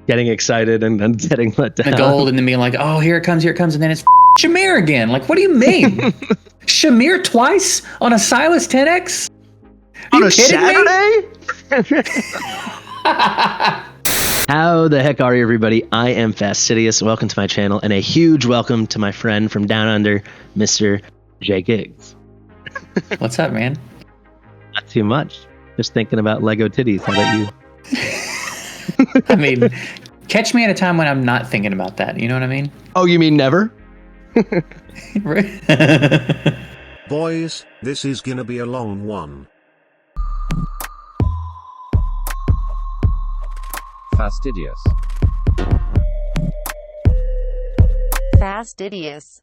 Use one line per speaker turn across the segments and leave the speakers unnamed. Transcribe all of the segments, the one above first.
getting excited and then getting let down.
The gold, and then being like, oh, here it comes, and then it's Shamir again. Like, what do you mean? Shamir twice on a SILAS 10X?
On a Saturday? How the heck are you, everybody? I am Fastidious. Welcome to my channel, and a huge welcome to my friend from down under, Mr. JGig.
What's up, man?
Not too much. Just thinking about Lego titties. How about you?
I mean, catch me at a time when I'm not thinking about that. You know what I mean?
Oh, you mean never?
Boys, this is gonna be a long one.
Fastidious.
Fastidious.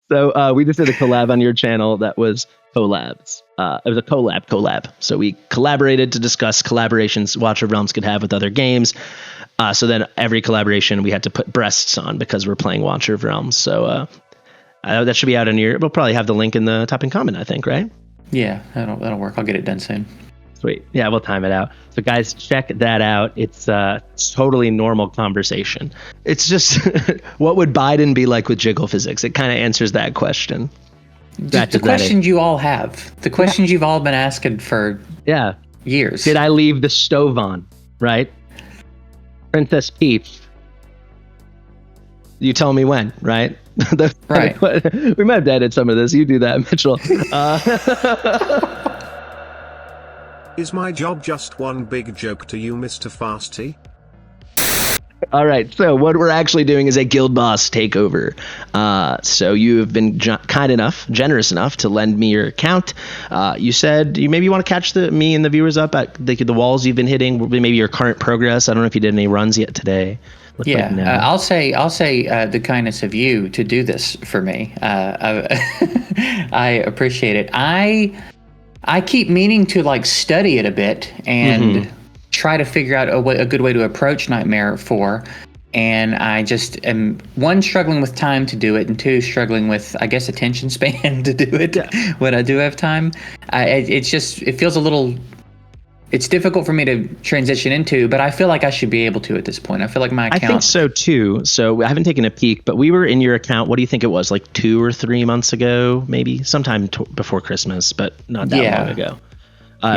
So we just did a collab on your channel that was collabs. It was a collab. So we collaborated to discuss collaborations Watch of Realms could have with other games. So then every collaboration we had to put breasts on because we're playing Watch of Realms. So that should be out in your. We'll probably have the link in the top and comment, I think, right?
Yeah, that'll work. I'll get it done soon.
Sweet. Yeah, we'll time it out. So guys, check that out. It's totally normal conversation. It's just what would Biden be like with jiggle physics? It kind of answers that question.
Just the questions you all have. The questions you've all been asking for years.
Did I leave the stove on? Right? Princess Peach. You tell me when, right?
Right.
We might have edited some of this. You do that, Mitchell.
Is my job just one big joke to you, Mr. Fasty?
All right, so what we're actually doing is a guild boss takeover. So you have been generous enough to lend me your account. You said you maybe want to catch me and the viewers up at the walls you've been hitting, maybe your current progress. I don't know if you did any runs yet today.
I'll say the kindness of you to do this for me. I appreciate it. I keep meaning to like study it a bit and try to figure out a good way to approach Nightmare 4. And I just am, one, struggling with time to do it, and two, struggling with, I guess, attention span to do it when I do have time. It feels a little, it's difficult for me to transition into, but I feel like I should be able to at this point. I feel like my account.
I think so too. So I haven't taken a peek, but we were in your account. What do you think it was? Like 2 or 3 months ago, maybe sometime before Christmas, but not that long ago.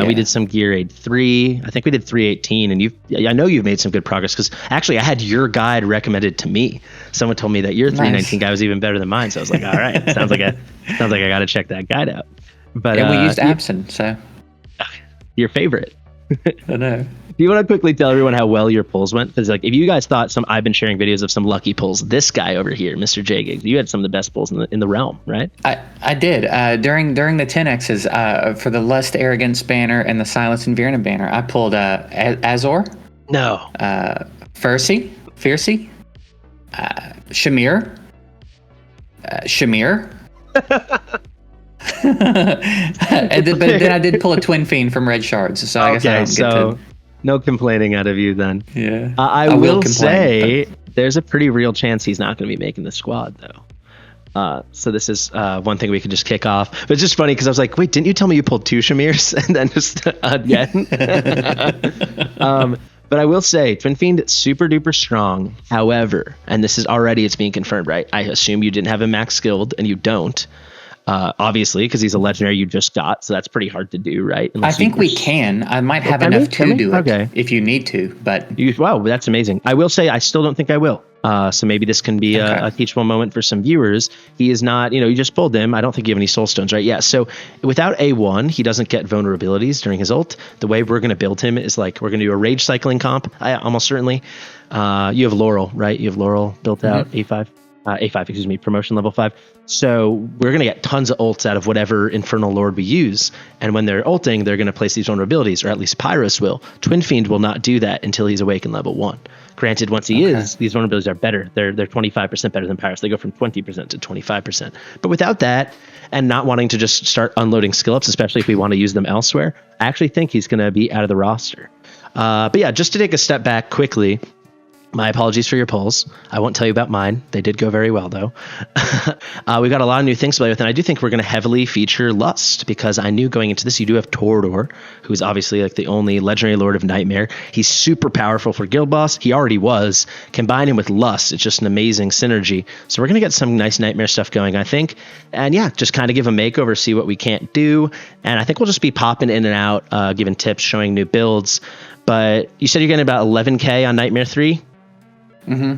We did some Gear Aid 3. I think we did 318, and I know you've made some good progress because actually I had your guide recommended to me. Someone told me that your 319 guy was even better than mine, so I was like, all right, sounds like I got to check that guide out. But
we used Absent, so
your favorite.
I know.
Do you want to quickly tell everyone how well your pulls went? Because like, if you guys thought I've been sharing videos of some lucky pulls. This guy over here, Mr. JGig, you had some of the best pulls in the realm, right?
I did during the 10Xs for the Lust Arrogance banner and the Silence and Virna banner. I pulled Azor.
No.
Fiercy, Shamir. But then I did pull a Twin Fiend from Red Shards, so I guess I don't get to.
No complaining out of you then.
Yeah.
I will say there's a pretty real chance he's not going to be making the squad though. So this is one thing we could just kick off. But it's just funny because I was like, wait, didn't you tell me you pulled 2 Shamirs? And then just again. But I will say Twin Fiend super duper strong. However, and this is already, it's being confirmed, right? I assume you didn't have him max skilled, and you don't. Obviously, because he's a legendary you just got, so that's pretty hard to do, right?
I think we can. I might have enough to do it if you need to, but...
Wow, that's amazing. I will say I still don't think I will. So maybe this can be a teachable moment for some viewers. He is not, you just pulled him. I don't think you have any soul stones, right? Yeah, so without A1, he doesn't get vulnerabilities during his ult. The way we're going to build him is like, we're going to do a rage cycling comp, almost certainly. You have Laurel, right? You have Laurel built out, A5, promotion level 5. So we're going to get tons of ults out of whatever Infernal Lord we use. And when they're ulting, they're going to place these vulnerabilities, or at least Pyros will. Twin Fiend will not do that until he's awakened level 1. Granted, once he is, these vulnerabilities are better. They're 25% better than Pyros. They go from 20% to 25%. But without that, and not wanting to just start unloading skill ups, especially if we want to use them elsewhere, I actually think he's going to be out of the roster. But yeah, just to take a step back quickly, My apologies for your polls. I won't tell you about mine. They did go very well, though. We've got a lot of new things to play with, and I do think we're going to heavily feature Lust, because I knew going into this, you do have Torador, who's obviously like the only legendary lord of Nightmare. He's super powerful for Guild Boss. He already was. Combine him with Lust, it's just an amazing synergy. So we're going to get some nice Nightmare stuff going, I think. And yeah, just kind of give a makeover, see what we can't do. And I think we'll just be popping in and out, giving tips, showing new builds. But you said you're getting about 11K on Nightmare 3?
Mm-hmm.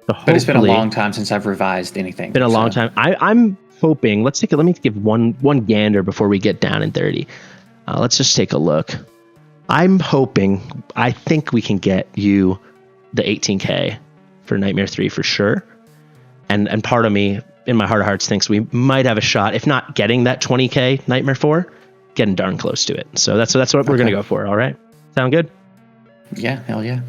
So
but it's been a long time since I've revised anything.
Been a long time. I'm hoping. Let me give one gander before we get down in 30. Let's just take a look. I'm hoping. I think we can get you the 18K for Nightmare 3 for sure. And part of me, in my heart of hearts, thinks we might have a shot, if not getting that 20K Nightmare 4, getting darn close to it. So that's what we're gonna go for. All right. Sound good?
Yeah. Hell yeah.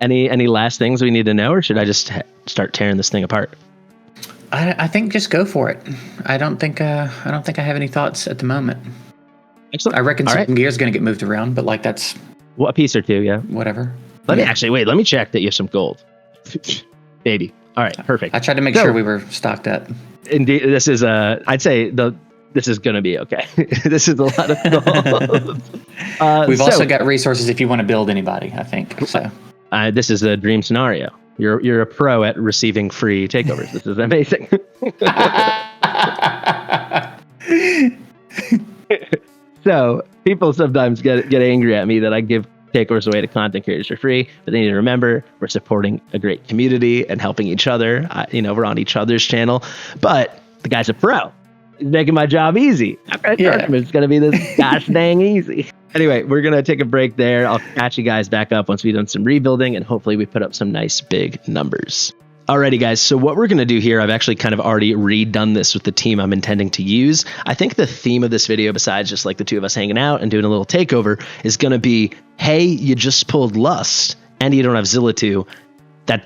Any last things we need to know, or should I just start tearing this thing apart?
I think just go for it. I don't think I have any thoughts at the moment.
Excellent.
I reckon some gear's going to get moved around, but like that's
a piece or two, yeah.
Whatever.
Let me check that you have some gold. Baby. All right, perfect.
I tried to make sure we were stocked up.
Indeed, this is I'd say this is going to be okay. This is a lot of gold.
We've also got resources if you want to build anybody, I think. So.
This is a dream scenario. You're a pro at receiving free takeovers. This is amazing. So people sometimes get angry at me that I give takeovers away to content creators for free, but they need to remember we're supporting a great community and helping each other. We're on each other's channel, but the guy's a pro. He's making my job easy. It's going to be this gosh dang easy. Anyway, we're going to take a break there. I'll catch you guys back up once we've done some rebuilding, and hopefully we put up some nice big numbers. Alrighty, guys. So what we're going to do here, I've actually kind of already redone this with the team I'm intending to use. I think the theme of this video, besides just like the two of us hanging out and doing a little takeover, is going to be, hey, you just pulled Lust and you don't have ZILITU.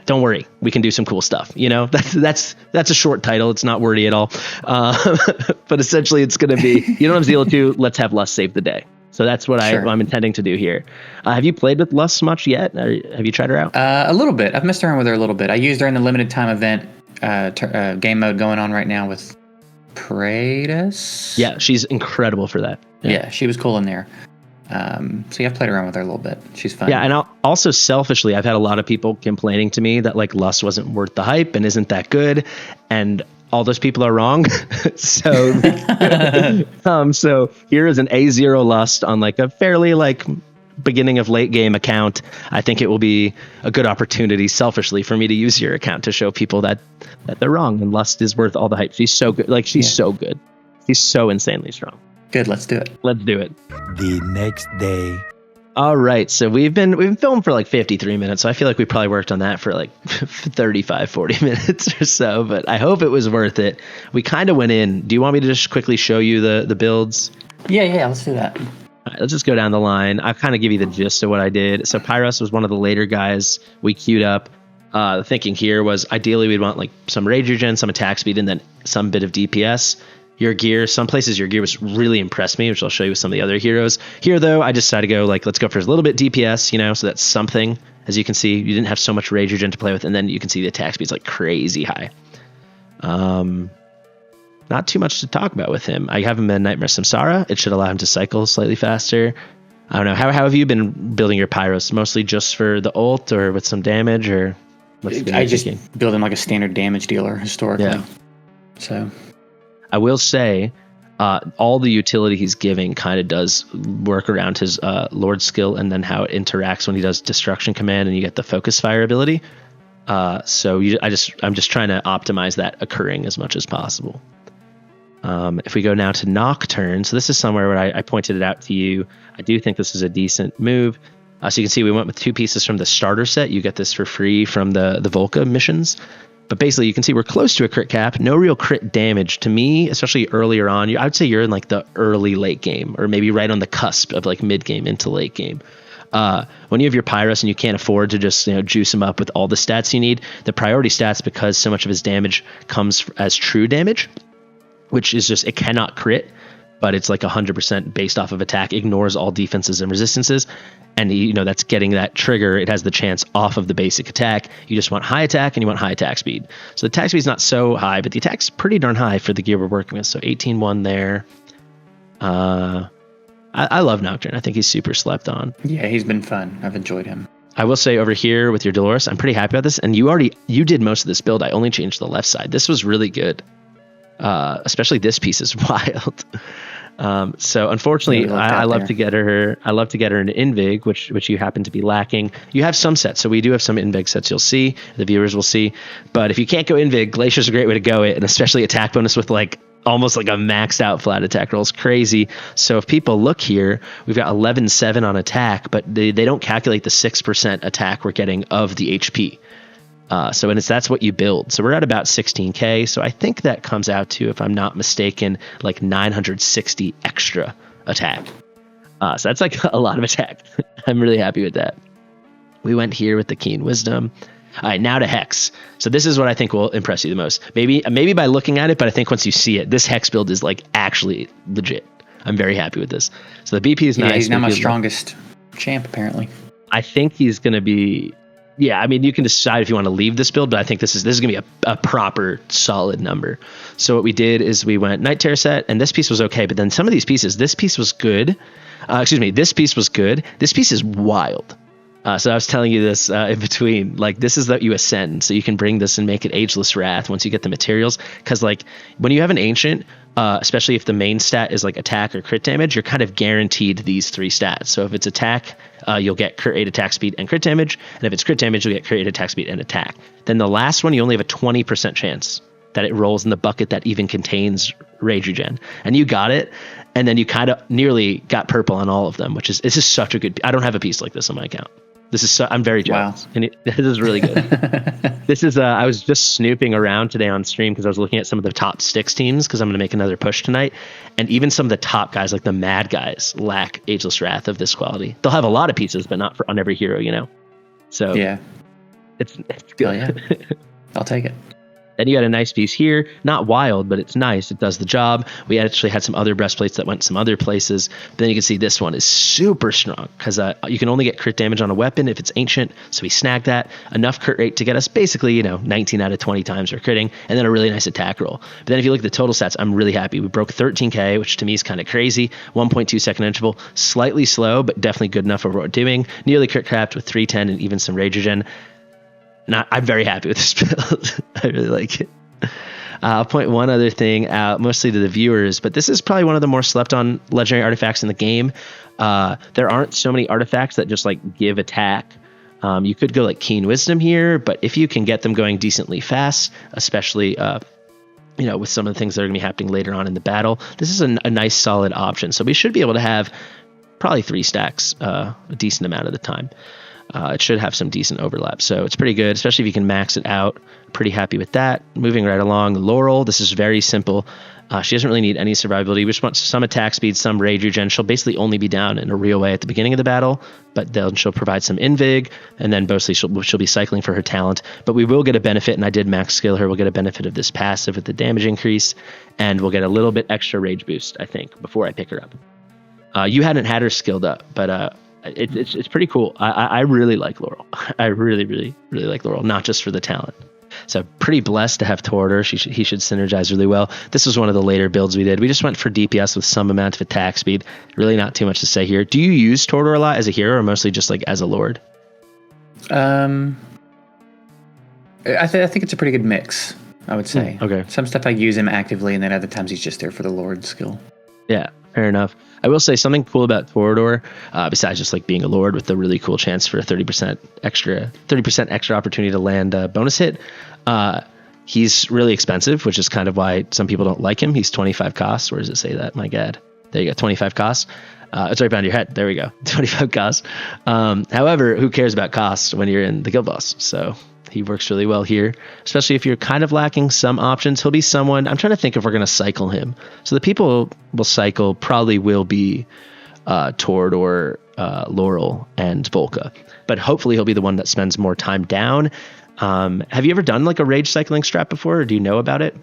Don't worry, we can do some cool stuff. That's a short title. It's not wordy at all. But essentially it's going to be, you don't have ZILITU, let's have Lust save the day. So that's what I'm intending to do here. Have you played with Lust much yet? Have you tried her out?
A little bit. I've messed around with her a little bit. I used her in the limited time event game mode going on right now with Kratos.
Yeah, she's incredible for that.
Yeah, she was cool in there. So yeah, I've played around with her a little bit. She's fun.
Yeah, and also selfishly, I've had a lot of people complaining to me that like Lust wasn't worth the hype and isn't that good, and all those people are wrong. So here is an A0 Lust on like a fairly like beginning of late game account. I think it will be a good opportunity selfishly for me to use your account to show people that they're wrong and Lust is worth all the hype. She's so good. Like she's so good. She's so insanely strong.
Good. Let's do it.
Let's do it.
The next day.
All right. So we've been filming for like 53 minutes. So I feel like we probably worked on that for like 35, 40 minutes or so, but I hope it was worth it. We kind of went in. Do you want me to just quickly show you the builds?
Yeah. Let's do that.
All right, let's just go down the line. I'll kind of give you the gist of what I did. So Pyros was one of the later guys we queued up. The thinking here was ideally we'd want like some rage regen, some attack speed, and then some bit of DPS. Your gear, some places your gear was really impressed me, which I'll show you with some of the other heroes. Here, though, I decided to go like, let's go for a little bit DPS, so that's something. As you can see, you didn't have so much rage regen to play with, and then you can see the attack speed's like crazy high. Not too much to talk about with him. I have him in Nightmare Samsara. It should allow him to cycle slightly faster. I don't know. How have you been building your Pyros? Mostly just for the ult or with some damage, or what's
I just build him like a standard damage dealer historically.
Yeah.
So
I will say all the utility he's giving kind of does work around his Lord skill and then how it interacts when he does Destruction Command and you get the Focus Fire ability. I'm just trying to optimize that occurring as much as possible. If we go now to Nocturne, so this is somewhere where I pointed it out to you. I do think this is a decent move. So you can see we went with 2 pieces from the starter set. You get this for free from the Volca missions. But basically, you can see we're close to a crit cap. No real crit damage. To me, especially earlier on, I would say you're in like the early late game, or maybe right on the cusp of like mid game into late game. When you have your Pyros and you can't afford to just juice him up with all the stats you need, the priority stats, because so much of his damage comes as true damage, which is just it cannot crit. but it's like 100% based off of attack, ignores all defenses and resistances. And you know, that's getting that trigger. It has the chance off of the basic attack. You just want high attack and you want high attack speed. So the attack speed is not so high, but the attack's pretty darn high for the gear we're working with. So 18-1 there. I love Nocturne. I think he's super slept on.
Yeah, he's been fun. I've enjoyed him.
I will say over here with your Dolores, I'm pretty happy about this. And you did most of this build. I only changed the left side. This was really good. Especially this piece is wild. So unfortunately, I love to get her. I love to get her an Invig, which you happen to be lacking. You have some sets, so we do have some Invig sets. You'll see, the viewers will see. But if you can't go Invig, Glacier's a great way to go it, and especially attack bonus with like almost like a maxed out flat attack roll is crazy. So if people look here, we've got 11-7 on attack, but they don't calculate the 6% attack we're getting of the HP. So that's what you build. So we're at about 16K. So I think that comes out to, if I'm not mistaken, like 960 extra attack. So that's like a lot of attack. I'm really happy with that. We went here with the Keen Wisdom. All right, now to Hex. So this is what I think will impress you the most. Maybe by looking at it, but I think once you see it, this Hex build is like actually legit. I'm very happy with this. So the BP is nice.
He's now my strongest champ, apparently.
I think he's going to be... Yeah, I mean, you can decide if you want to leave this build, but I think this is going to be a proper solid number. So what we did is we went Night Terror set, and this piece was okay, but then some of these pieces, this piece was good. This piece was good. This piece is wild. So I was telling you this in between, like this is that you ascend, so you can bring this and make it Ageless Wrath once you get the materials. Because like when you have an Ancient, especially if the main stat is like attack or crit damage, you're kind of guaranteed these 3 stats. So if it's attack, you'll get crit 8 attack speed and crit damage, and if it's crit damage, you'll get crit 8 attack speed and attack. Then the last one, you only have a 20% chance that it rolls in the bucket that even contains Rage Regen, and you got it. And then you kind of nearly got purple on all of them, this is such a good. I don't have a piece like this on my account. I'm very jealous. Wow. And this is really good. This is, I was just snooping around today on stream because I was looking at some of the top Styx teams because I'm going to make another push tonight. And even some of the top guys, like the Mad guys, lack Ageless Wrath of this quality. They'll have a lot of pieces, but not on every hero, you know? So yeah, it's good. Oh, yeah.
I'll take it.
Then you got a nice piece here, not wild, but it's nice. It does the job. We actually had some other breastplates that went some other places. But then you can see this one is super strong because you can only get crit damage on a weapon if it's ancient. So we snagged that. Enough crit rate to get us basically, 19 out of 20 times we're critting, and then a really nice attack roll. But then if you look at the total stats, I'm really happy. We broke 13K, which to me is kind of crazy. 1.2 second interval, slightly slow, but definitely good enough for what we're doing. Nearly crit capped with 310 and even some Rage Regen. I'm very happy with this build. I really like it. I'll point one other thing out, mostly to the viewers, but this is probably one of the more slept on legendary artifacts in the game. There aren't so many artifacts that just like give attack. You could go like Keen Wisdom here, but if you can get them going decently fast, especially with some of the things that are going to be happening later on in the battle, this is a nice solid option. So we should be able to have probably 3 stacks a decent amount of the time. It should have some decent overlap, so it's pretty good, especially if you can max it out. Pretty happy with that. Moving right along, Laurel, this is very simple. She doesn't really need any survivability. We just want some attack speed, some Rage Regen. She'll basically only be down in a real way at the beginning of the battle, but then she'll provide some Invig, and then mostly she'll be cycling for her talent. But we will get a benefit, and I did max skill her. We'll get a benefit of this passive with the damage increase, and we'll get a little bit extra Rage boost, I think, before I pick her up. You hadn't had her skilled up, but... It's pretty cool. I really like Laurel. I really, really, really like Laurel, not just for the talent. So pretty blessed to have Torador. He should synergize really well. This was one of the later builds we did. We just went for DPS with some amount of attack speed. Really not too much to say here. Do you use Torador a lot as a hero or mostly just like as a lord?
I think it's a pretty good mix, I would say.
Okay.
Some stuff I use him actively, and then other times he's just there for the lord skill.
Yeah, fair enough. I will say something cool about Torador, besides just like being a lord with the really cool chance for a 30% extra opportunity to land a bonus hit. He's really expensive, which is kind of why some people don't like him. He's 25 cost. Where does it say that? My God. There you go, 25 cost. It's right behind your head. There we go, 25 cost. However, who cares about cost when you're in the guild boss? So he works really well here, especially if you're kind of lacking some options. He'll be someone, I'm trying to think if we're going to cycle him. So the people will cycle probably will be Torador, Laurel, and Volca. But hopefully he'll be the one that spends more time down. Have you ever done like a rage cycling strat before, or do you know about it?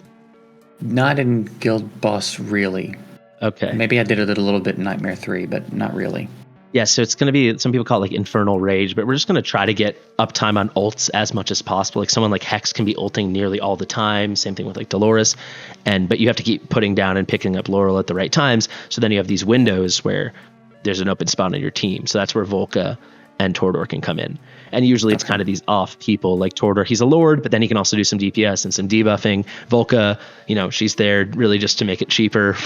Not in guild boss, really.
Okay.
Maybe I did it a little bit in Nightmare 3, but not really.
Yeah, so it's going to be, some people call it like Infernal Rage, but we're just going to try to get uptime on ults as much as possible. Like someone like Hex can be ulting nearly all the time. Same thing with like Dolores. But you have to keep putting down and picking up Laurel at the right times. So then you have these windows where there's an open spot on your team. So that's where Volca and Tordor can come in. And usually it's kind of these off people like Tordor. He's a Lord, but then he can also do some DPS and some debuffing. Volca, she's there really just to make it cheaper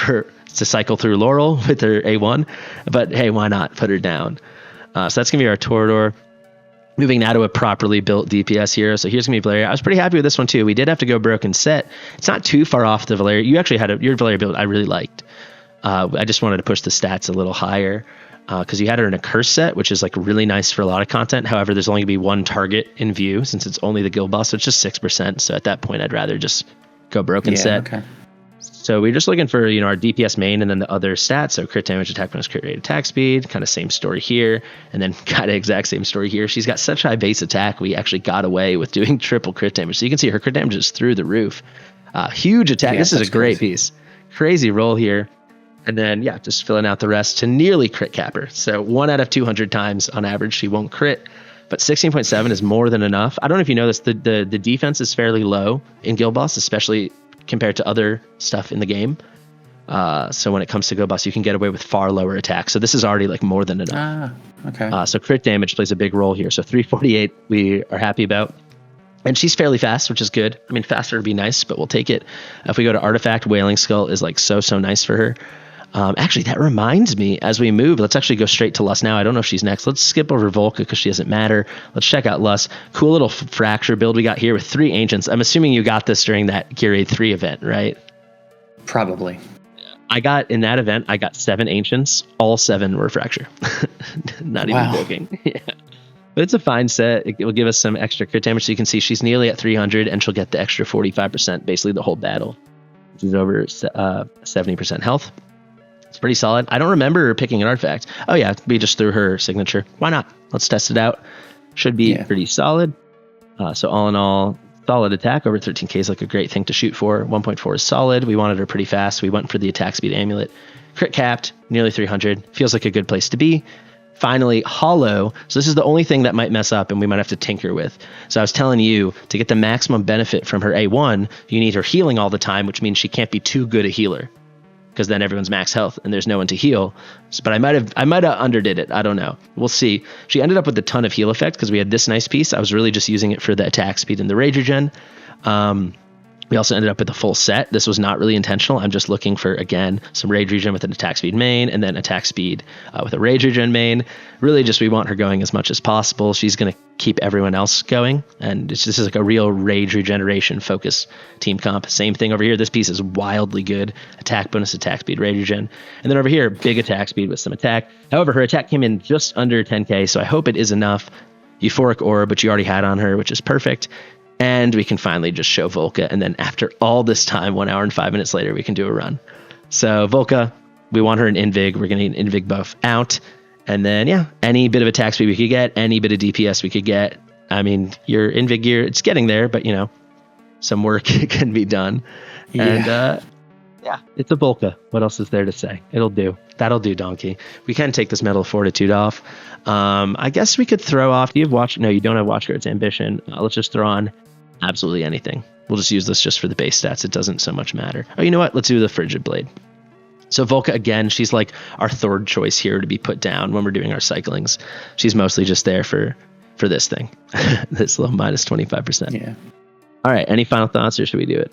to cycle through Laurel with her A1. But hey, why not put her down? So that's going to be our Tordor. Moving now to a properly built DPS hero. So here's going to be Valeria. I was pretty happy with this one too. We did have to go broken set. It's not too far off the Valeria. You actually had your Valeria build I really liked. I just wanted to push the stats a little higher. Because you had her in a curse set, which is like really nice for a lot of content. However, there's only going to be one target in view since it's only the guild boss, so it's just 6%. So at that point, I'd rather just go broken set. Okay. So we're just looking for our DPS main and then the other stats. So crit damage, attack bonus, crit rate, attack speed. Kind of same story here, and then kind of exact same story here. She's got such high base attack, we actually got away with doing triple crit damage. So you can see her crit damage is through the roof. Huge attack. Yeah, this is a great piece. Crazy roll here. And then, just filling out the rest to nearly crit capper. So 1 out of 200 times on average, she won't crit. But 16.7 is more than enough. I don't know if you know this, the defense is fairly low in Guild Boss, especially compared to other stuff in the game. So when it comes to Guild Boss, you can get away with far lower attacks. So this is already like more than enough.
Okay.
So crit damage plays a big role here. So 348 we are happy about. And she's fairly fast, which is good. I mean, faster would be nice, but we'll take it. If we go to Artifact, Wailing Skull is like so nice for her. Actually, that reminds me, as we move, let's actually go straight to Lust now. I don't know if she's next. Let's skip over Volca because she doesn't matter. Let's check out Lust. Cool little fracture build we got here with 3 Ancients. I'm assuming you got this during that Gear Aid 3 event, right?
Probably.
In that event, I got 7 Ancients. All 7 were fracture. Not even joking. Yeah. But it's a fine set. It will give us some extra crit damage. So you can see she's nearly at 300 and she'll get the extra 45% basically the whole battle, which is over 70% health. It's pretty solid. I don't remember picking an artifact. Oh yeah, we just threw her signature. Why not? Let's test it out. Should be pretty solid. So all in all, solid attack. Over 13k is like a great thing to shoot for. 1.4 is solid. We wanted her pretty fast. We went for the attack speed amulet. Crit capped, nearly 300. Feels like a good place to be. Finally, hollow. So this is the only thing that might mess up and we might have to tinker with. So I was telling you, to get the maximum benefit from her A1, you need her healing all the time, which means she can't be too good a healer, because then everyone's max health and there's no one to heal. But I might have underdid it. I don't know. We'll see. She ended up with a ton of heal effect because we had this nice piece. I was really just using it for the attack speed and the rage regen. We also ended up with a full set. This was not really intentional. I'm just looking for, again, some rage regen with an attack speed main and then attack speed with a rage regen main. Really just we want her going as much as possible. She's going to keep everyone else going. And this is like a real rage regeneration focus team comp. Same thing over here. This piece is wildly good. Attack bonus, attack speed, rage regen. And then over here, big attack speed with some attack. However, her attack came in just under 10k, so I hope it is enough. Euphoric Aura, but you already had on her, which is perfect. And we can finally just show Volca. And then after all this time, 1 hour and 5 minutes later, we can do a run. So Volca, we want her in Invig. We're going to need an Invig buff out. And then, any bit of attack speed we could get, any bit of DPS we could get. I mean, your Invig gear, it's getting there, but, some work can be done. And, it's a Volca. What else is there to say? It'll do. That'll do, Donkey. We can take this Medal of Fortitude off. I guess we could throw off. Do you have Watch? No, you don't have Watchguard's Ambition. Let's just throw on absolutely anything. We'll just use this just for the base stats. It doesn't so much matter. Oh, you know what? Let's do the Frigid Blade. So Volca, again, she's like our third choice here to be put down when we're doing our cyclings. She's mostly just there for this thing. This little minus 25%.
Yeah.
All right. Any final thoughts, or should we do it?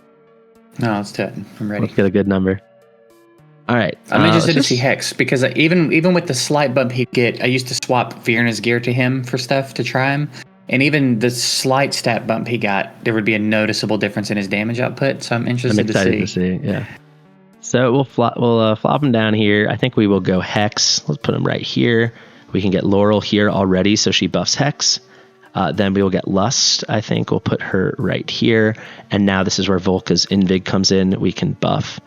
No, let's do it. I'm ready.
Let's get a good number. All right.
I'm interested to see Hex, because even with the slight bump he'd get, I used to swap Fiona's gear to him for stuff to try him. And even the slight stat bump he got, there would be a noticeable difference in his damage output. So I'm excited to see. Yeah.
So we'll flop him down here. I think we will go Hex. Let's put him right here. We can get Laurel here already, so she buffs Hex. Then we will get Lust. I think we'll put her right here. And now this is where Volca's Invig comes in. We can buff.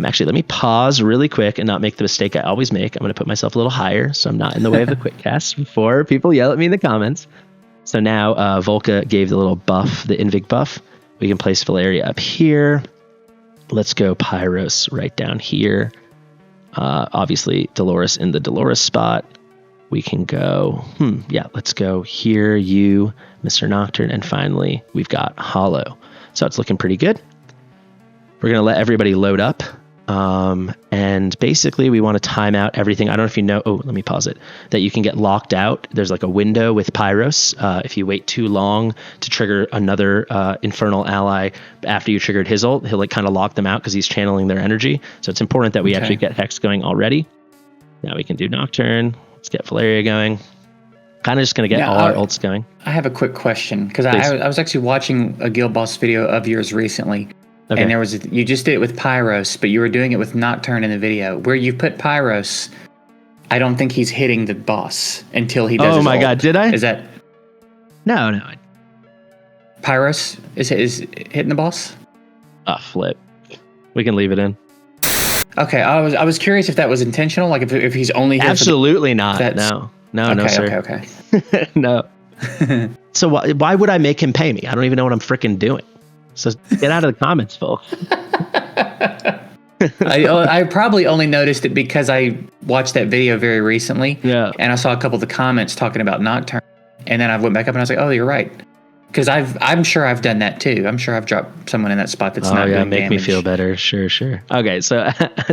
Actually, let me pause really quick and not make the mistake I always make. I'm going to put myself a little higher so I'm not in the way of the quick cast before people yell at me in the comments. So now Volca gave the little buff, the Invig buff. We can place Valeria up here. Let's go Pyros right down here. Obviously, Dolores in the Dolores spot. We can go, let's go here, you, Mr. Nocturne, and finally, we've got Hollow. So it's looking pretty good. We're going to let everybody load up. And basically we want to time out everything. I don't know if you know, let me pause it, that you can get locked out. There's like a window with Pyros. If you wait too long to trigger another infernal ally after you triggered his ult, he'll like kind of lock them out because he's channeling their energy. So it's important that we actually get Hex going already. Now we can do Nocturne. Let's get Valeria going. Kind of just going to get all our ults going.
I have a quick question because I was actually watching a Guild Boss video of yours recently. Okay. And you just did it with Pyros, but you were doing it with Nocturne in the video. Where you put Pyros, I don't think he's hitting the boss until he does his ult.
God, did I?
Is that...
No.
Pyros is hitting the boss?
Flip. We can leave it in.
Okay, I was curious if that was intentional, like if he's only here
Absolutely not. No, sir.
Okay.
No. So why would I make him pay me? I don't even know what I'm freaking doing. So get out of the comments, folks.
I probably only noticed it because I watched that video very recently.
Yeah.
And I saw a couple of the comments talking about Nocturne. And then I went back up and I was like, oh, you're right. Because I'm sure I've done that too. I'm sure I've dropped someone in that spot that's not doing
make
damage.
Me feel better. Sure. Okay, so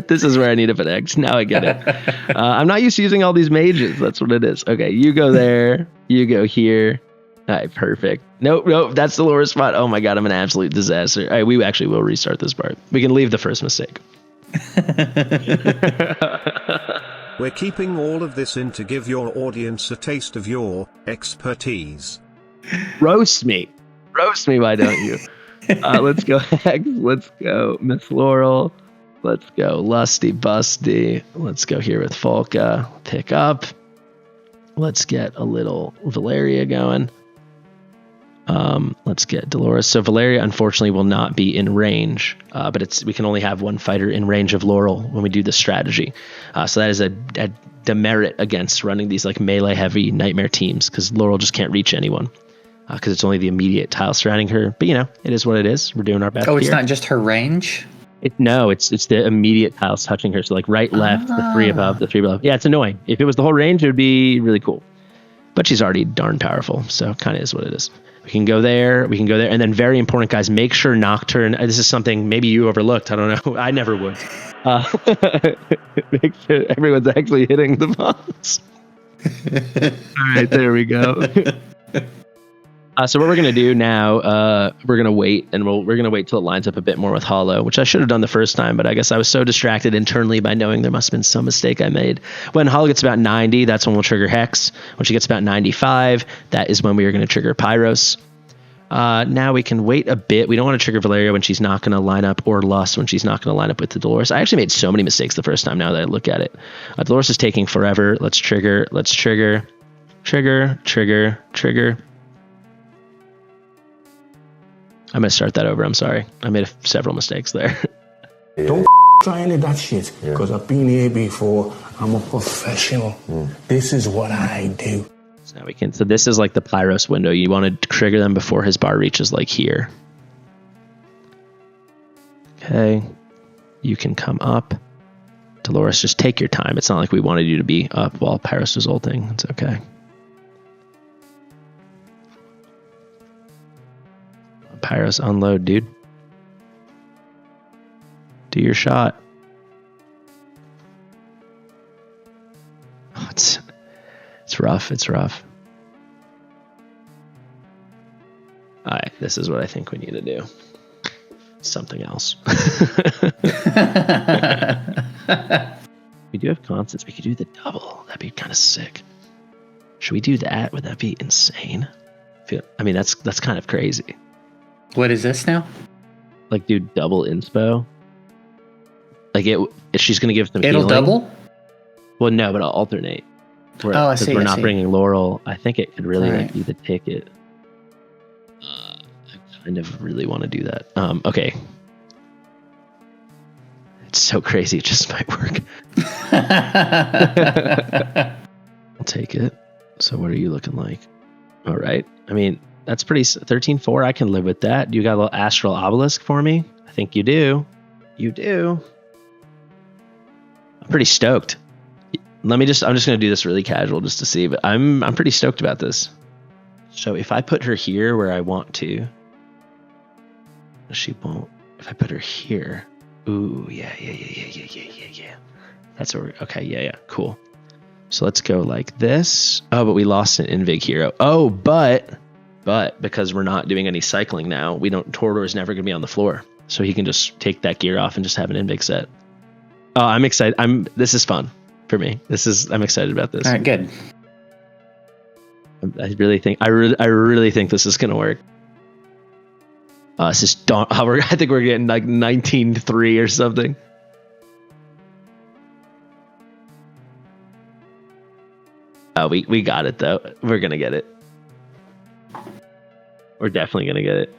this is where I need to put X. Now I get it. I'm not used to using all these mages. That's what it is. Okay, you go there. You go here. All right, perfect. Nope, that's the lower spot. Oh my God, I'm an absolute disaster. All right, we actually will restart this part. We can leave the first mistake.
We're keeping all of this in to give your audience a taste of your expertise.
Roast me, why don't you? Let's go Hex. Let's go Miss Laurel. Let's go Lusty Busty. Let's go here with Folka. Pick up. Let's get a little Valeria going. Let's get Dolores. So Valeria, unfortunately, will not be in range, but we can only have one fighter in range of Laurel when we do this strategy. So that is a demerit against running these like melee heavy nightmare teams because Laurel just can't reach anyone because it's only the immediate tile surrounding her. But it is what it is. We're doing our best.
Oh, it's not just her range?
It's the immediate tiles touching her. So like right, left, the three above, the three below. Yeah, it's annoying. If it was the whole range, it would be really cool. But she's already darn powerful, so kind of is what it is. We can go there, and then very important, guys, make sure Nocturne, this is something maybe you overlooked, I don't know, I never would. Make sure everyone's actually hitting the boss. All right, there we go. So what we're going to do now, we're going to wait, and we're going to wait till it lines up a bit more with Hollow, which I should have done the first time, but I guess I was so distracted internally by knowing there must have been some mistake I made. When Hollow gets about 90, that's when we'll trigger Hex. When she gets about 95, that is when we are going to trigger Pyros. Now we can wait a bit. We don't want to trigger Valeria when she's not going to line up, or Lust when she's not going to line up with the Dolores. I actually made so many mistakes the first time now that I look at it. Dolores is taking forever. Let's trigger. I'm going to start that over. I'm sorry. I made several mistakes there.
Don't try any of that shit, because I've been here before. I'm a professional. This is what I do.
So now we can. So this is like the Pyros window. You want to trigger them before his bar reaches like here. Okay. You can come up. Dolores, just take your time. It's not like we wanted you to be up while Pyros was ulting. It's okay. Pyros, unload, dude. Do your shot. Oh, it's rough. It's rough. All right, this is what I think we need to do. Something else. We do have Constance. We could do the double. That'd be kind of sick. Should we do that? Would that be insane? I mean, that's kind of crazy.
What is this now?
Like, do double inspo. Like she's gonna give them.
It'll
healing.
Double.
Well, no, but I'll alternate.
I see.
We're not bringing Laurel. I think it could really be the ticket. I kind of really want to do that. Okay. It's so crazy. It just might work. I'll take it. So what are you looking like? All right. I mean, that's pretty 13-4. I can live with that. You got a little astral obelisk for me? I think you do. You do. I'm pretty stoked. I'm just going to do this really casual just to see, but I'm pretty stoked about this. So if I put her here where I want to, she won't. If I put her here, ooh, yeah. That's where okay, yeah, cool. So let's go like this. Oh, but we lost an invig hero. Oh, but because we're not doing any cycling now, Torador is never going to be on the floor. So he can just take that gear off and just have an invig set. Oh, I'm excited. This is fun for me. I'm excited about this.
All right, good.
I really think this is going to work. This is I think we're getting like 19-3 or something. We got it though. We're gonna get it. We're definitely gonna get it.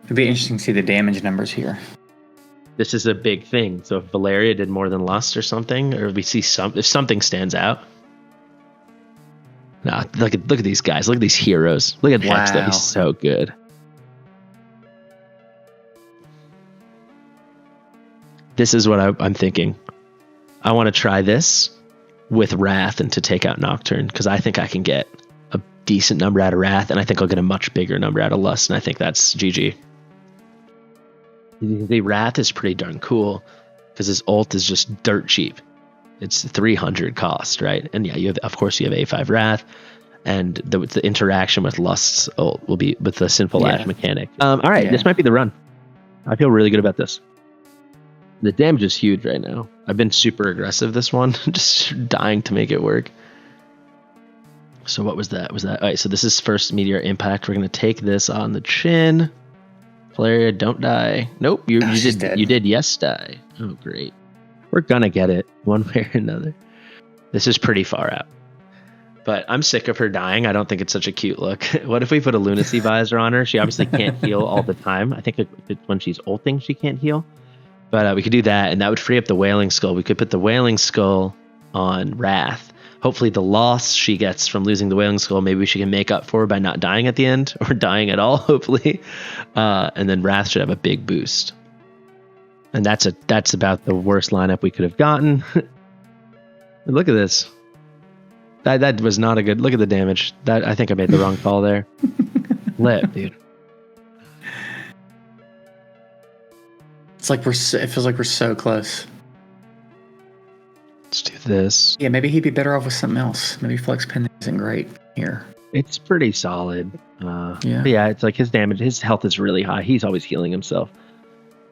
It'd be interesting to see the damage numbers here.
This is a big thing. So if Valeria did more than Lust or something, or we see if something stands out. Nah, look at these guys. Look at these heroes. Look at Hex though. He's so good. This is what I'm thinking. I want to try this with Wrath and to take out Nocturne, because I think I can get a decent number out of Wrath, and I think I'll get a much bigger number out of Lust, and I think that's GG. The Wrath is pretty darn cool because his ult is just dirt cheap. It's 300 cost, right? And yeah, you have A5 Wrath, and the interaction with Lust's ult will be with the Sinful Lash mechanic. All right, this might be the run. I feel really good about this. The damage is huge right now. I've been super aggressive this one, just dying to make it work. So what was that? All right, so this is first Meteor Impact. We're going to take this on the chin. Valeria, don't die. Nope, you did yes die. Oh, great. We're going to get it one way or another. This is pretty far out. But I'm sick of her dying. I don't think it's such a cute look. What if we put a Lunacy Visor on her? She obviously can't heal all the time. I think when she's ulting, she can't heal. But we could do that, and that would free up the Wailing Skull. We could put the Wailing Skull on Wrath. Hopefully the loss she gets from losing the Wailing Skull, maybe she can make up for by not dying at the end, or dying at all, hopefully. And then Wrath should have a big boost. And that's about the worst lineup we could have gotten. Look at this. That was not a good... Look at the damage. I think I made the wrong call there. Lit, dude.
It feels like we're so close.
Let's do this.
Yeah, maybe he'd be better off with something else. Maybe Flex Pen isn't great here.
It's pretty solid.
Yeah,
it's like his damage, his health is really high. He's always healing himself.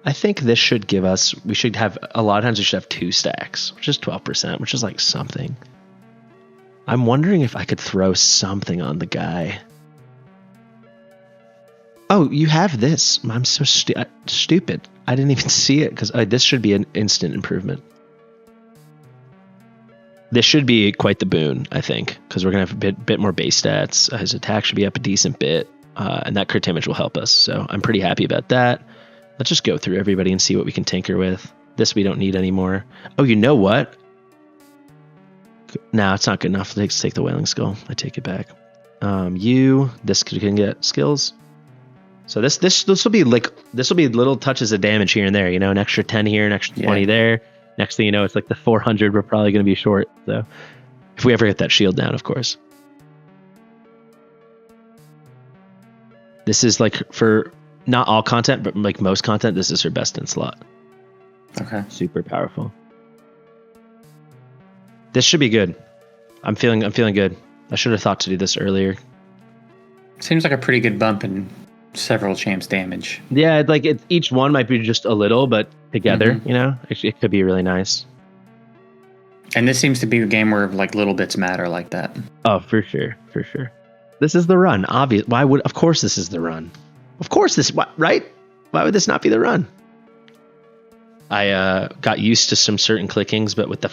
I think this should give us, we should have, a lot of times we should have 2 stacks, which is 12%, which is like something. I'm wondering if I could throw something on the guy. Oh, you have this. I'm so stupid. I didn't even see it because this should be an instant improvement. This should be quite the boon, I think, because we're going to have a bit more base stats. His attack should be up a decent bit, and that crit damage will help us. So I'm pretty happy about that. Let's just go through everybody and see what we can tinker with. This we don't need anymore. Oh, you know what? No, it's not good enough. Let's take the Wailing Skull. I take it back. This can get skills. So this will be little touches of damage here and there, an extra 10 here, an extra 20 there. Next thing you know, it's like the 400 we're probably going to be short. So if we ever get that shield down, of course. This is like for not all content, but like most content, this is her best in slot.
Okay.
Super powerful. This should be good. I'm feeling good. I should have thought to do this earlier.
Seems like a pretty good bump in several champs damage.
Yeah, each one might be just a little, but together, it could be really nice.
And this seems to be a game where like little bits matter like that.
Oh, for sure. This is the run. Obvious. Of course this is the run. Of course right? Why would this not be the run? I got used to some certain clickings, but with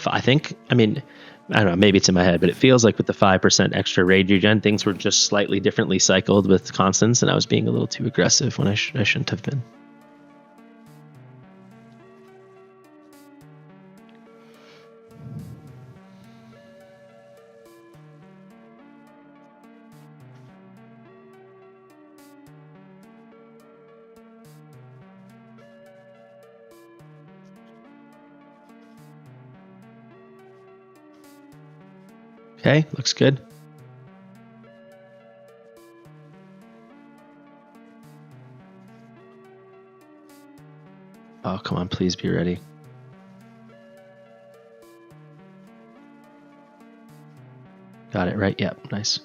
I don't know, maybe it's in my head, but it feels like with the 5% extra rage regen, things were just slightly differently cycled with Constance, and I was being a little too aggressive when I shouldn't have been. Okay, looks good. Oh, come on, please be ready. Got it, right? Yep, nice.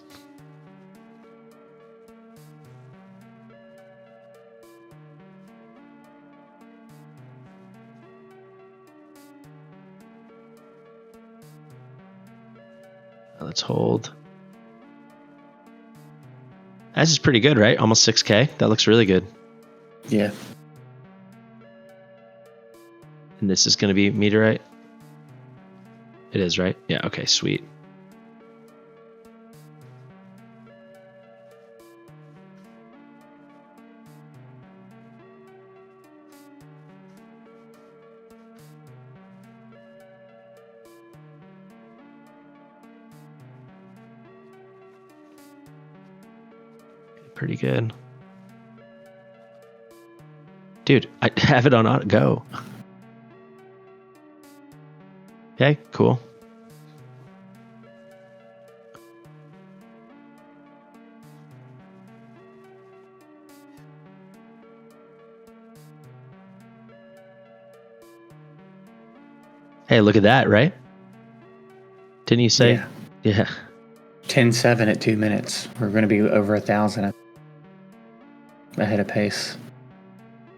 Let's hold. This is pretty good, right? Almost 6K. That looks really good.
Yeah.
And this is going to be meteorite. It is, right? Yeah, okay, sweet. Pretty good. Dude, I have it on auto go. Okay, cool. Hey, look at that, right? Didn't you say?
Yeah.
Yeah.
10-7 at 2 minutes. We're going to be over 1,000 ahead of pace.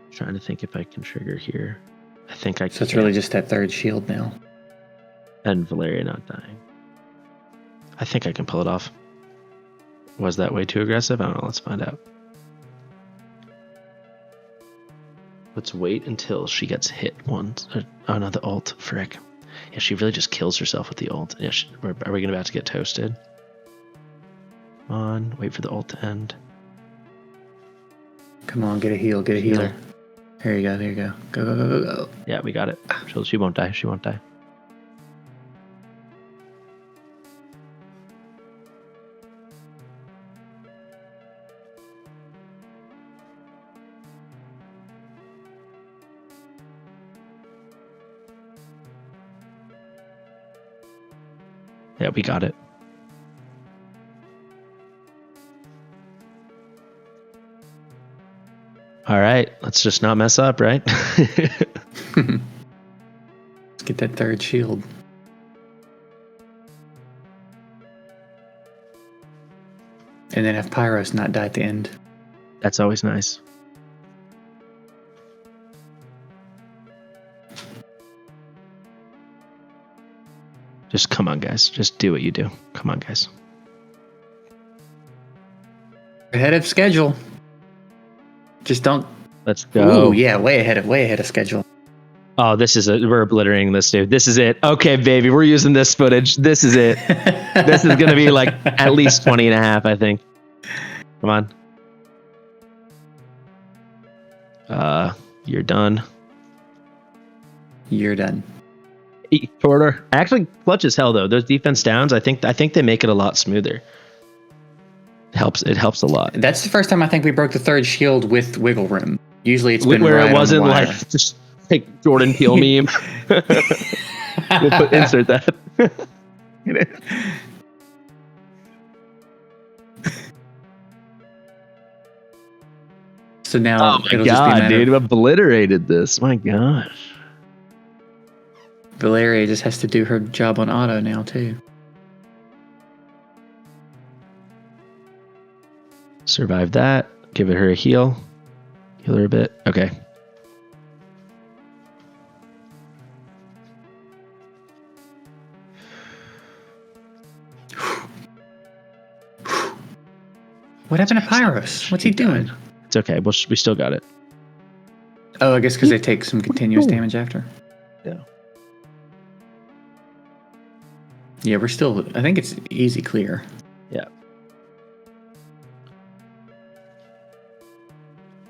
Trying to think if I can trigger here. I think I can.
So it's really just that third shield now.
And Valeria not dying. I think I can pull it off. Was that way too aggressive? I don't know. Let's find out. Let's wait until she gets hit once. Oh no, the ult. Frick. Yeah, she really just kills herself with the ult. Yeah, are we about to get toasted? Come on, wait for the ult to end.
Come on, get a heal, get a healer. There you go, there you go. Go, go, go, go, go.
Yeah, we got it. She won't die. She won't die. Yeah, we got it. All right, let's just not mess up, right?
Let's get that third shield. And then have Pyros not die at the end.
That's always nice. Just come on, guys. Just do what you do. Come on, guys.
Ahead of schedule. Just don't.
Let's go.
Ooh, yeah, way ahead of schedule.
Oh, we're obliterating this, dude. This is it. Okay, baby, we're using this footage. This is it. This is going to be like at least 20 and a half, I think. Come on. You're done.
You're done.
Shorter. Actually, clutch as hell, though. Those defense downs, I think they make it a lot smoother. It helps a lot.
That's the first time I think we broke the third shield with wiggle room. Usually it's been
where
right
it wasn't
on the wire.
like just take Jordan Peele meme. We'll insert that.
So now
oh my
it'll
god,
just be
dude, obliterated this. My gosh.
Valeria just has to do her job on auto now too.
Survive that. Give her a heal. Heal her a bit. Okay.
What happened to Pyros? What's he doing?
It's okay. We still got it.
Oh, I guess because they take some continuous damage after.
Yeah.
Yeah, we're still. I think it's easy clear.
Yeah.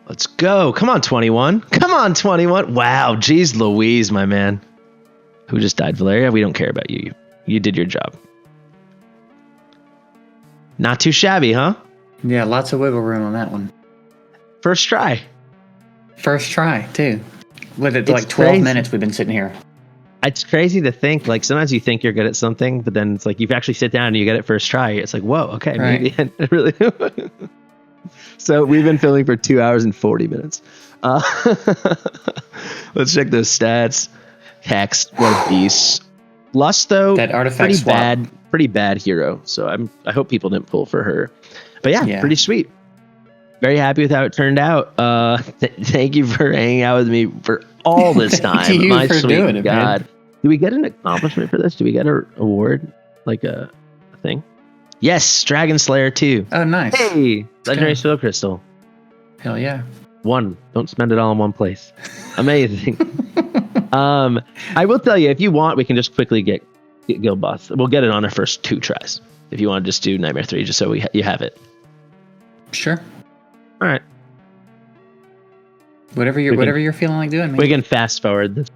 Let's go. Come on, 21. Come on, 21. Wow. Jeez Louise, my man. Who just died? Valeria? We don't care about you. You did your job. Not too shabby, huh?
Yeah, lots of wiggle room on that one.
First try.
First try, too. With it,
It's
like 12
crazy.
minutes we've been sitting here.
It's crazy to think, like, sometimes you think you're good at something, but then it's like you actually sit down and you get it first try. It's like, whoa, okay, maybe I really. So we've been filming for 2 hours and 40 minutes. Let's check those stats. Hex, what a beast. Lust, though,
that artifact
pretty bad hero. So I hope people didn't pull for her. But yeah, pretty sweet. Very happy with how it turned out. Thank you for hanging out with me for all this time.
Thank you for doing it,
God.
man.
Do we get an accomplishment for this? Do we get an award? Like a thing? Yes, Dragon Slayer 2.
Oh, nice.
Hey, Legendary Soul Crystal.
Hell yeah.
1. Don't spend it all in one place. Amazing. I will tell you, if you want, we can just quickly get Guild Boss. We'll get it on our first 2 tries. If you want to just do Nightmare 3, just so you have it.
Sure.
All right.
Whatever you're feeling like doing. Man.
We can fast forward this.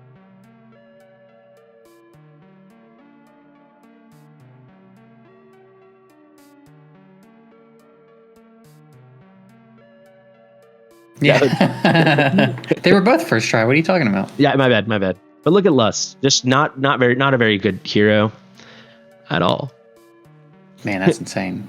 Yeah. They were both first try. What are you talking about?
Yeah, my bad. But look at Lust. Just not a very good hero at all.
Man, that's insane.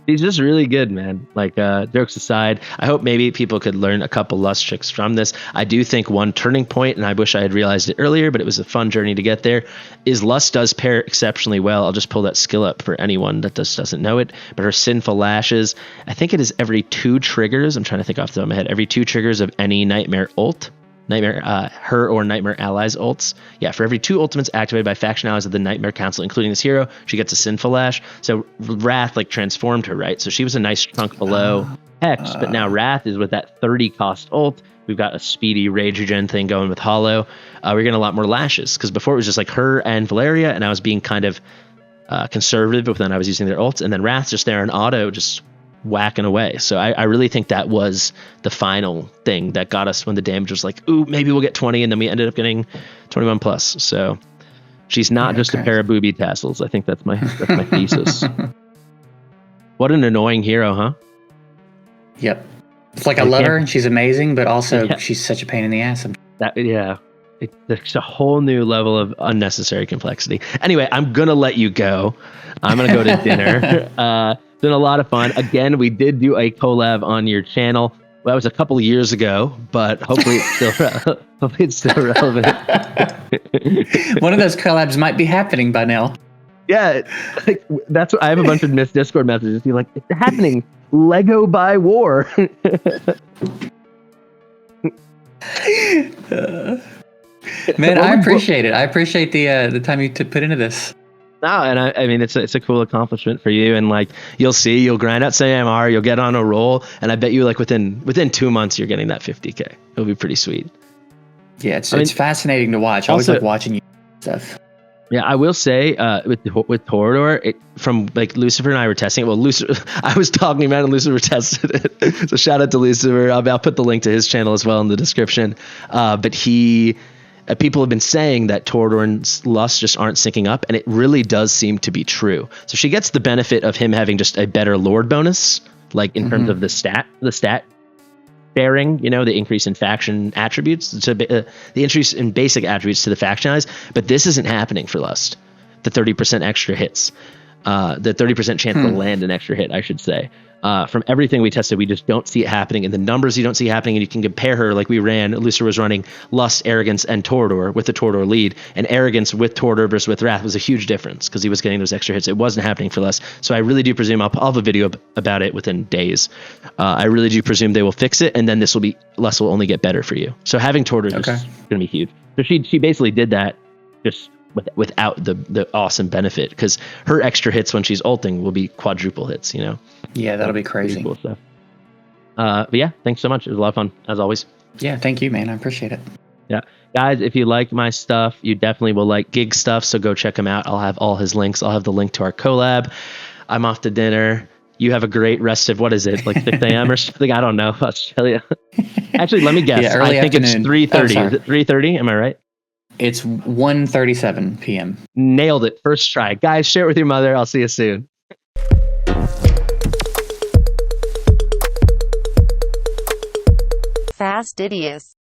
He's just really good, man. Like, jokes aside, I hope maybe people could learn a couple Lust tricks from this. I do think one turning point, and I wish I had realized it earlier, but it was a fun journey to get there, is Lust does pair exceptionally well. I'll just pull that skill up for anyone that doesn't know it. But her Sinful Lashes, I think it is every 2 triggers. I'm trying to think off the top of my head. Every 2 triggers of any Nightmare ult. Her or Nightmare allies ults. Yeah, for every 2 ultimates activated by faction allies of the Nightmare Council, including this hero, she gets a Sinful Lash. So Wrath like transformed her, right? So she was a nice chunk below Hex, but now Wrath is with that 30 cost ult. We've got a speedy rage regen thing going with Hollow. We're getting a lot more lashes because before it was just like her and Valeria, and I was being kind of conservative, but then I was using their ults, and then Wrath just there in auto just whacking away. So I really think that was the final thing that got us when the damage was like, ooh, maybe we'll get 20, and then we ended up getting 21 plus. So she's not just a pair of booby tassels. I think that's my thesis. What an annoying hero, huh?
Yep. It's like I love her and she's amazing, but also she's such a pain in the ass.
It's a whole new level of unnecessary complexity. Anyway, I'm gonna let you go. I'm gonna go to dinner. Been a lot of fun. Again, we did do a collab on your channel. Well, that was a couple of years ago, but hopefully it's still relevant.
One of those collabs might be happening by now.
Yeah, that's what I have a bunch of missed Discord messages. Be like, it's happening. Lego by War.
Man, I appreciate it. I appreciate the time you put into this.
No, and I mean, it's a cool accomplishment for you, and like you'll grind out some AMR, you'll get on a roll, and I bet you like within 2 months you're getting that 50K. It'll be pretty sweet.
Yeah, it's fascinating to watch. I always like watching you stuff.
Yeah, I will say with Torador, from like Lucifer and I were testing it. Well, I was talking about it and Lucifer tested it. So shout out to Lucifer. I'll put the link to his channel as well in the description. But people have been saying that Torador and Lust just aren't syncing up, and it really does seem to be true. So she gets the benefit of him having just a better Lord bonus, like in terms of the stat bearing, the increase in faction attributes, the increase in basic attributes to the faction eyes, but this isn't happening for Lust. The 30% extra hits, the 30% chance to land an extra hit, I should say. From everything we tested, we just don't see it happening. And the numbers you don't see happening, and you can compare her, like we ran, Lucifer was running Lust, Arrogance, and Torador with the Torador lead, and Arrogance with Torador versus with Wrath was a huge difference because he was getting those extra hits. It wasn't happening for Lust. So I really do presume, I'll have a video about it within days. I really do presume they will fix it, and then Lust will only get better for you. So having Torador is going to be huge. So she basically did that just without the awesome benefit, because her extra hits when she's ulting will be quadruple hits,
Yeah, that'll be crazy.
Cool stuff. But yeah, thanks so much. It was a lot of fun, as always.
Yeah, thank you, man. I appreciate it.
Yeah. Guys, if you like my stuff, you definitely will like Gig stuff, so go check him out. I'll have all his links. I'll have the link to our collab. I'm off to dinner. You have a great rest of, what is it, like 6 a.m. or something? I don't know, Australia. Actually, let me guess.
Yeah, early
I think
afternoon.
It's 3:30. Is it 3:30? Am I right?
It's 1:37 p.m.
Nailed it. First try. Guys, share it with your mother. I'll see you soon.
Fastidious.